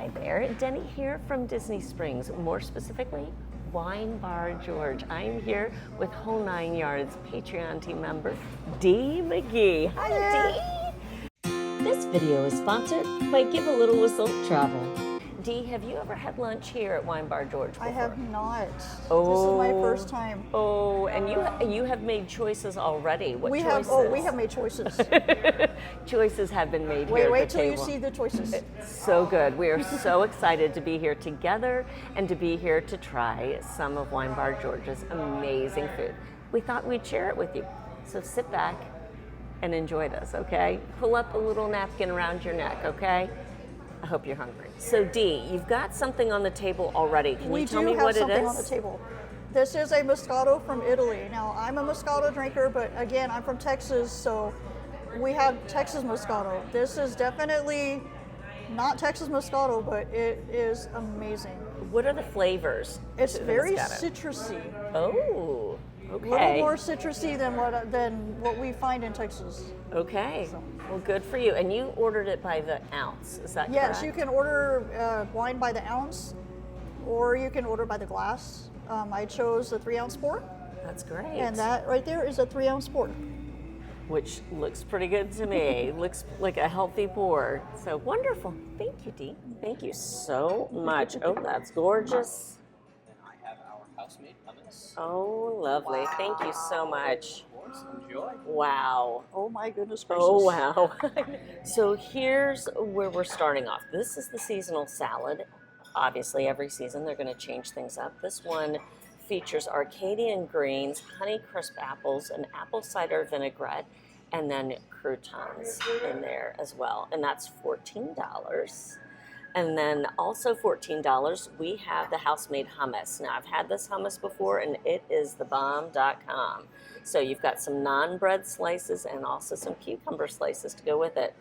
Hi there, Denny here from Disney Springs, more specifically, Wine Bar George. I'm here with Whole 9 Yards Patreon team member, Dee McGee. Hi, Dee! This video is sponsored by Give a Little Whistle Travel. Dee, have you ever had lunch here at Wine Bar George before? I have not. Oh. This is my first time. Oh, and you have made choices already. What we choices? We have made choices. Choices have been made here Wait at the till table. you see the choices. So good. We are so excited to be here together and to be here to try some of Wine Bar George's amazing food. We thought we'd share it with you. So sit back and enjoy this, okay? Pull up a little napkin around your neck, okay? I hope you're hungry. So Dee, you've got something on the table already. Can you tell me what it is? We do have something on the table. This is a Moscato from Italy. Now, I'm a Moscato drinker, but again, I'm from Texas, so we have Texas Moscato. This is definitely not Texas Moscato, but it is amazing. What are the flavors? It's very Moscato? citrusy. Oh, okay. A little more citrusy than what we find in Texas. Okay. So. Well, good for you. And you ordered it by the ounce, is that correct? Yes, you can order wine by the ounce, or you can order by the glass. I chose the 3-ounce pour. That's great. And that right there is a 3-ounce pour. Which looks pretty good to me. Looks like a healthy pour. So wonderful. Thank you, Dee. Thank you so much. Oh, that's gorgeous. And I have our house-made hummus. Oh, lovely. Wow. Thank you so much. Of course, enjoy. Wow. Oh my goodness gracious. Oh, wow. So here's where we're starting off. This is the seasonal salad. Obviously, every season they're going to change things up. This one features Arcadian greens, honey crisp apples, an apple cider vinaigrette, and then croutons in there as well. And that's $14. And then also $14, we have the house-made hummus. Now, I've had this hummus before, and it is thebomb.com. So you've got some non-bread slices and also some cucumber slices to go with it.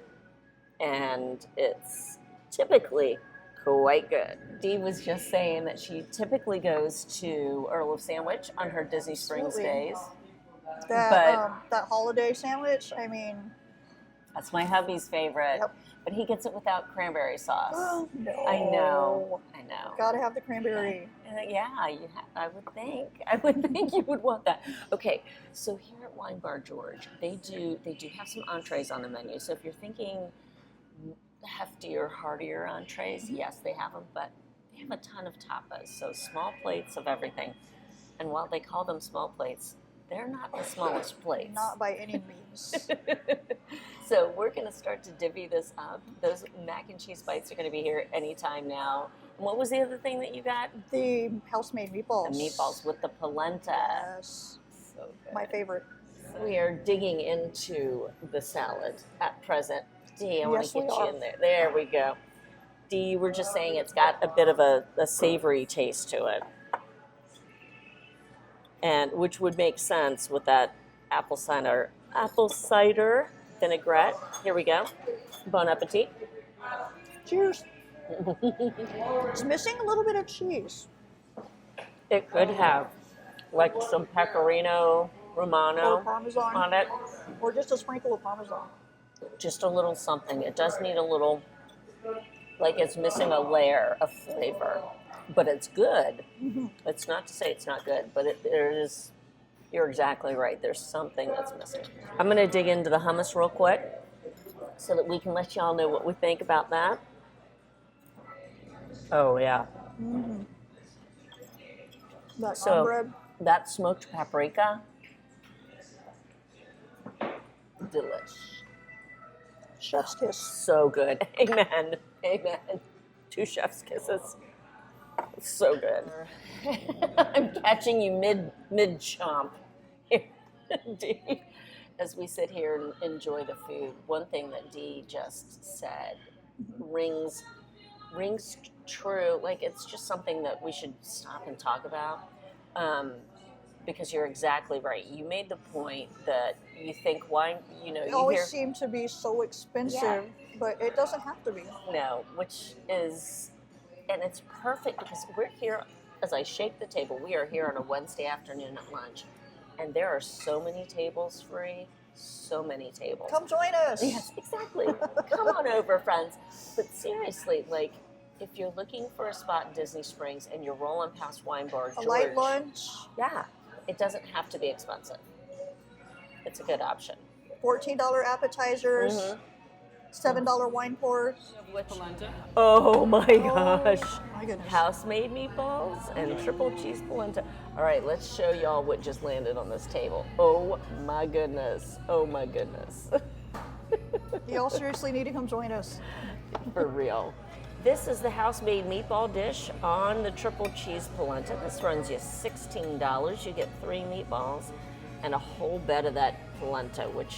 And it's typically quite good. Dee was just saying that she typically goes to Earl of Sandwich on her Disney Springs days. That holiday sandwich, I mean... That's my hubby's favorite. Yep. But he gets it without cranberry sauce. Oh, no. I know. Gotta have the cranberry. Yeah, I would think you would want that. Okay, so here at Wine Bar George, they do have some entrees on the menu. So if you're thinking heftier, heartier entrees, yes, they have them, but they have a ton of tapas. So small plates of everything. And while they call them small plates, they're not the smallest plates. Not by any means. So we're going to start to divvy this up. Those mac and cheese bites are going to be here anytime now. And what was the other thing that you got? The house-made meatballs. The meatballs with the polenta. Yes. So good. My favorite. We are digging into the salad at present. Dee, I want to get you in there. There we go. Dee, you were just saying it's got a bit of a savory taste to it. And which would make sense with that apple cider vinaigrette. Here we go. Bon appetit. Cheers. It's missing a little bit of cheese. It could have like some pecorino romano or Parmesan on it. Or just a sprinkle of Parmesan. Just a little something. It does need a little, like it's missing a layer of flavor. But it's good. Mm-hmm. It's not to say it's not good, but there is, you're exactly right. There's something that's missing. I'm going to dig into the hummus real quick so that we can let y'all know what we think about that. Oh, yeah. Mm-hmm. That So bread. that smoked paprika, delish. Chef's kiss. So good. Amen. Amen. 2 chef's kisses. So good. I'm catching you mid chomp here, Dee, as we sit here and enjoy the food. One thing that Dee just said rings true. Like it's just something that we should stop and talk about. Because you're exactly right. You made the point that you think wine, It always seemed to be so expensive, but it doesn't have to be. No, which is, and it's perfect because we're here, as I shake the table, we are here on a Wednesday afternoon at lunch, and there are so many tables free, so many tables. Come join us. Yes, exactly. Come on over, friends. But seriously, like, if you're looking for a spot in Disney Springs and you're rolling past Wine Bar A George, light lunch, yeah, it doesn't have to be expensive. It's a good option. $14 appetizers, $7 wine pours. Which, Palenta. oh my gosh. My goodness. House-made meatballs and triple cheese polenta. All right, let's show y'all what just landed on this table. Oh my goodness. Oh my goodness. Y'all seriously need to come join us. For real. This is the house-made meatball dish on the triple cheese polenta. This runs you $16. You get 3 meatballs and a whole bed of that polenta, which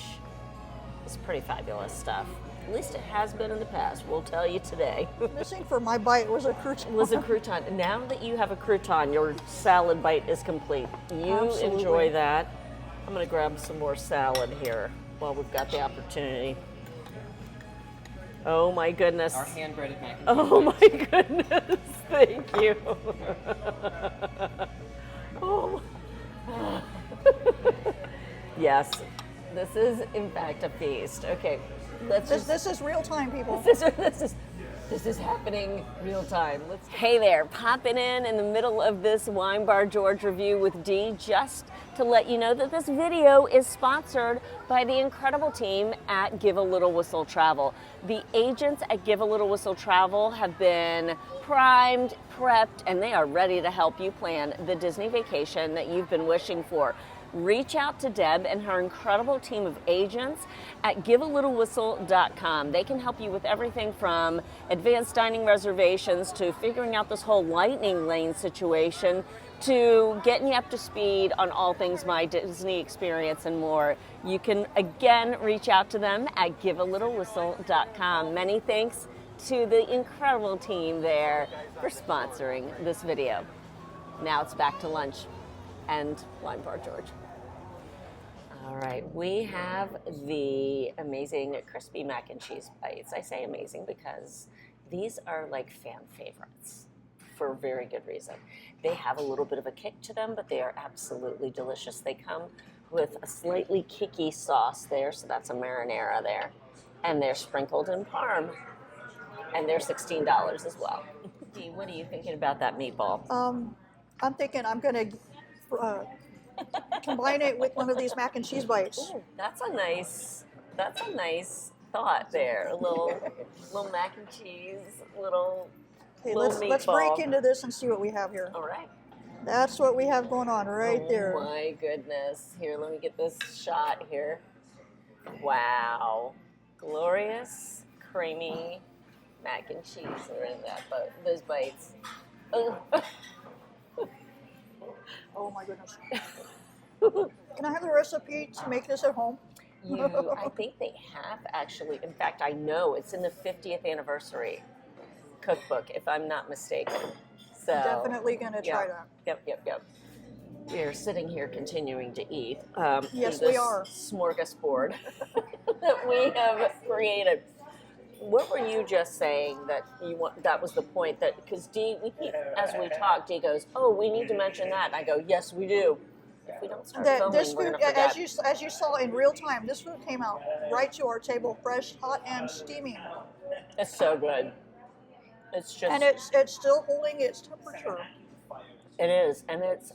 is pretty fabulous stuff. At least it has been in the past. We'll tell you today. Missing for my bite was a crouton. Was a crouton. Now that you have a crouton, your salad bite is complete. You Absolutely. enjoy that. I'm going to grab some more salad here while we've got the opportunity. Oh my goodness. Our hand-breaded mac and cheese. Oh my goodness. Thank you. Oh. Yes. This is in fact a feast. Okay. This is real time, people. This is happening real time. Hey there, popping in the middle of this Wine Bar George review with Dee, just to let you know that this video is sponsored by the incredible team at Give a Little Whistle Travel. The agents at Give a Little Whistle Travel have been primed, prepped, and they are ready to help you plan the Disney vacation that you've been wishing for. Reach out to Deb and her incredible team of agents at givealittlewhistle.com. They can help you with everything from advanced dining reservations to figuring out this whole lightning lane situation to getting you up to speed on all things My Disney Experience and more. You can again reach out to them at givealittlewhistle.com. Many thanks to the incredible team there for sponsoring this video. Now it's back to lunch and Wine Bar George. All right, we have the amazing crispy mac and cheese bites. I say amazing because these are like fan favorites for a very good reason. They have a little bit of a kick to them, but they are absolutely delicious. They come with a slightly kicky sauce there, so that's a marinara there. And they're sprinkled in parm, and they're $16 as well. Dee, what are you thinking about that meatball? I'm thinking I'm gonna combine it with one of these mac and cheese bites. Ooh, that's a nice thought there. A little mac and cheese, little meatball. Let's break into this and see what we have here. All right. That's what we have going on right there. Oh my goodness. Here, let me get this shot here. Wow. Glorious, creamy mac and cheese are in those bites. Oh. Oh my goodness. Can I have the recipe to make this at home? I think they have actually. In fact, I know it's in the 50th anniversary cookbook, if I'm not mistaken. So Definitely gonna try that. Yep. We're sitting here continuing to eat. Yes, this we are. Smorgasbord that we have created. What were you just saying that you want? That was the point that because Dee, as we talk, Dee goes, "Oh, we need to mention that." And I go, "Yes, we do." If we don't start filming, This we're food, gonna forget. as you saw in real time, this food came out right to our table, fresh, hot, and steaming, It's so good. It's just. and it's still holding its temperature. It is, and it's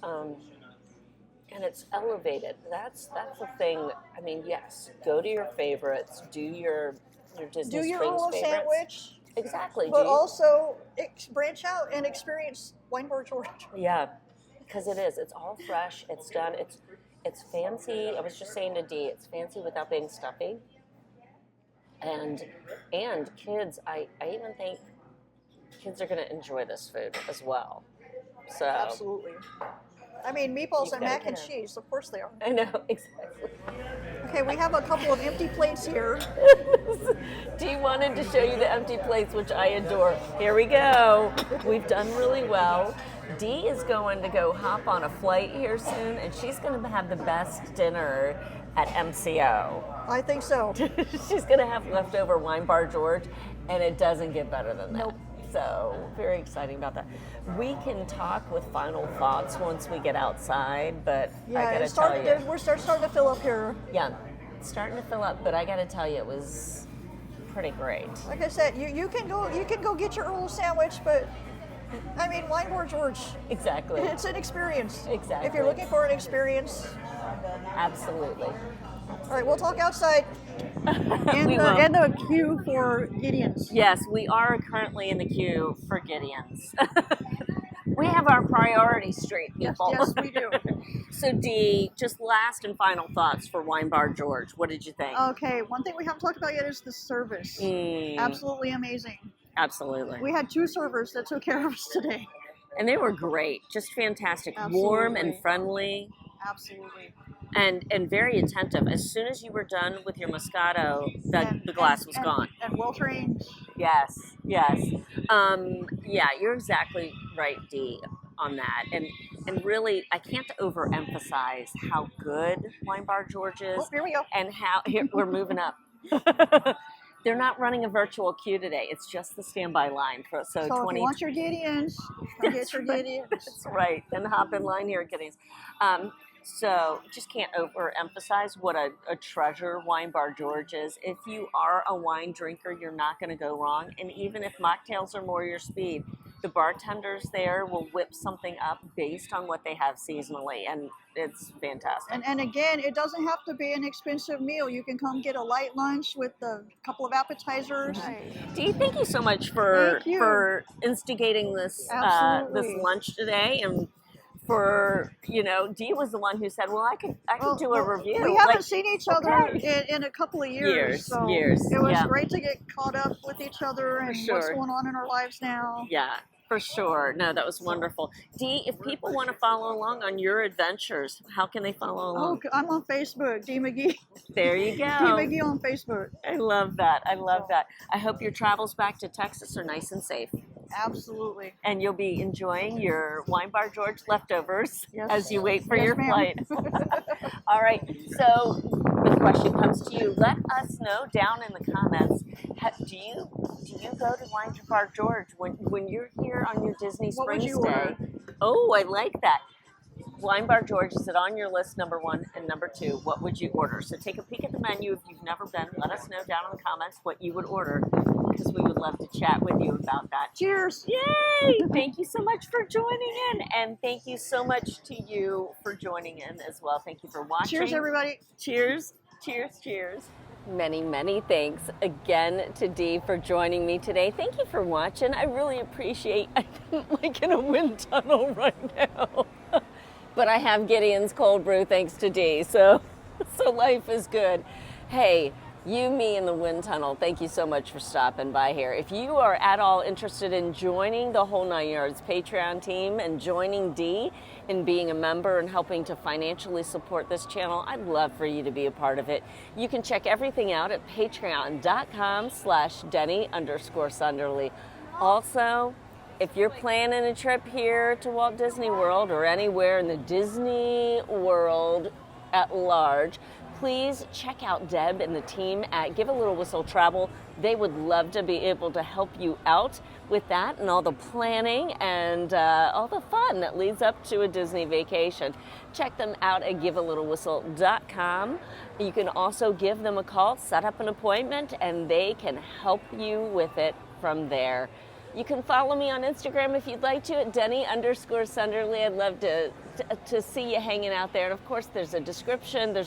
elevated. That's the thing. I mean, yes, go to your favorites, do your Disney Do your Springs Earl of favorites. Sandwich, Exactly. but also branch out and experience Wine Bar George. Yeah, because it is. It's all fresh. It's done. It's fancy. I was just saying to Dee, it's fancy without being stuffy. And kids, I even think kids are going to enjoy this food as well. So Absolutely. I mean, meatballs You've and gotta mac get and it. cheese, of course they are. I know exactly. Okay, we have a couple of empty plates here. Dee wanted to show you the empty plates, which I adore. Here we go. We've done really well. Dee is going to go hop on a flight here soon, and she's going to have the best dinner at MCO. I think so. She's going to have leftover Wine Bar George, and it doesn't get better than that. Nope. So very exciting about that. We can talk with final thoughts once we get outside, but Yeah, I got it's to tell you. we're starting to fill up here. Yeah, it's starting to fill up, but I got to tell you, it was pretty great. Like I said, you can go get your Earl of Sandwich, but I mean, Wine Bar George. Exactly. It's an experience. Exactly. If you're looking for an experience. Absolutely. All right, we'll talk outside. We will. In the queue for Gideons. Yes, we are currently in the queue for Gideons. We have our priority straight, people. Yes, we do. So, Dee, just last and final thoughts for Wine Bar George. What did you think? Okay, one thing we haven't talked about yet is the service. Absolutely amazing. Absolutely. We had 2 servers that took care of us today. And they were great, just fantastic, Absolutely. warm and friendly. Absolutely. And very attentive. As soon as you were done with your Moscato, the glass was gone. And well trained. Yes, yes. Yeah, you're exactly right, Dee, on that. And really, I can't overemphasize how good Wine Bar George is. Oh, here we go. And how we're moving up. They're not running a virtual queue today. It's just the standby line. So if 20. you want your Gideons, go get your Gideons. That's right. And hop in line here at Gideons. So just can't overemphasize what a treasure Wine Bar George is. If you are a wine drinker, you're not going to go wrong. And even if mocktails are more your speed, the bartenders there will whip something up based on what they have seasonally. And it's fantastic. And again, it doesn't have to be an expensive meal. You can come get a light lunch with a couple of appetizers. Dee, thank you so much for instigating this this lunch today, and for Dee was the one who said, "Well, I could do a review." We haven't seen each other in a couple of years. So years. It was great to get caught up with each other and sure. what's going on in our lives now. Yeah. For sure. No, that was wonderful. Dee, if people want to follow along on your adventures, how can they follow along? Oh, I'm on Facebook, Dee McGee. There you go. Dee McGee on Facebook. I love that. I love that. I hope your travels back to Texas are nice and safe. Absolutely. And you'll be enjoying your Wine Bar George leftovers as you wait for Yes, your ma'am. flight. All right. So the question comes to you. Let us know down in the comments. Do you go to Wine Bar George when you're here on your Disney Springs you day? order? Oh, I like that. Wine Bar George, is it on your list, number 1 and number 2? What would you order? So take a peek at the menu if you've never been. Let us know down in the comments what you would order, because we would love to chat with you about that. Cheers. Yay! Thank you so much for joining in, and thank you so much to you for joining in as well. Thank you for watching. Cheers, everybody. Cheers, cheers, cheers. Many, many thanks again to Dee for joining me today. Thank you for watching. I really appreciate I'm like in a wind tunnel right now. But I have Gideon's cold brew thanks to Dee, so life is good. Hey, you, me, and the wind tunnel, thank you so much for stopping by here. If you are at all interested in joining the Whole 9 Yards Patreon team and joining Dee in being a member and helping to financially support this channel, I'd love for you to be a part of it. You can check everything out at patreon.com/Denny_Sunderly. Also, if you're planning a trip here to Walt Disney World or anywhere in the Disney world at large, please check out Deb and the team at Give a Little Whistle Travel. They would love to be able to help you out with that and all the planning and all the fun that leads up to a Disney vacation. Check them out at givealittlewhistle.com. You can also give them a call, set up an appointment, and they can help you with it from there. You can follow me on Instagram if you'd like to at Denny_Sunderly. I'd love to see you hanging out there. And of course, there's a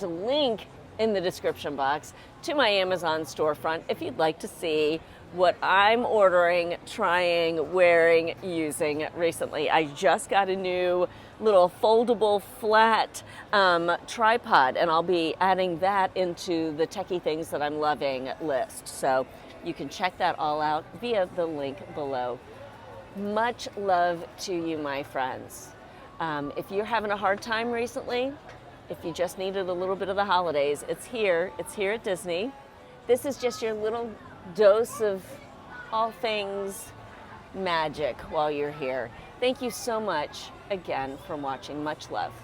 link in the description box to my Amazon storefront if you'd like to see what I'm ordering, trying, wearing, using recently. I just got a new little foldable flat tripod, and I'll be adding that into the techie things that I'm loving list. So you can check that all out via the link below. Much love to you, my friends. If you're having a hard time recently, if you just needed a little bit of the holidays, it's here at Disney. This is just your little dose of all things magic while you're here. Thank you so much again for watching. Much love.